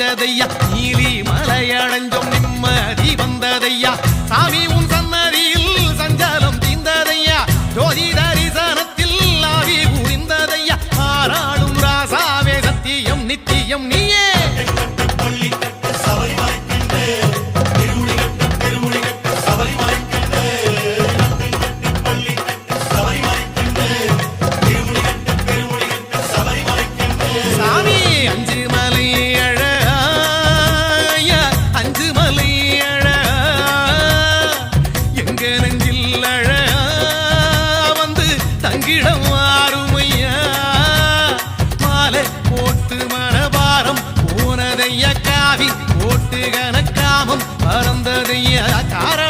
தெரிஞ்சதையா நீலி மலையடைஞ்சோம் நிம்மதி வந்ததையா சாமி உன் சன்னதியில் சஞ்சலம் தீர்ந்ததையா ஜோதி தரிசனத்தில் ஆவி புரிந்ததையா ஆராளும் ராசாவே சத்தியம் நித்தியம் நீயே காவி போட்டு கணக்காமம் பறந்ததையா காரணம்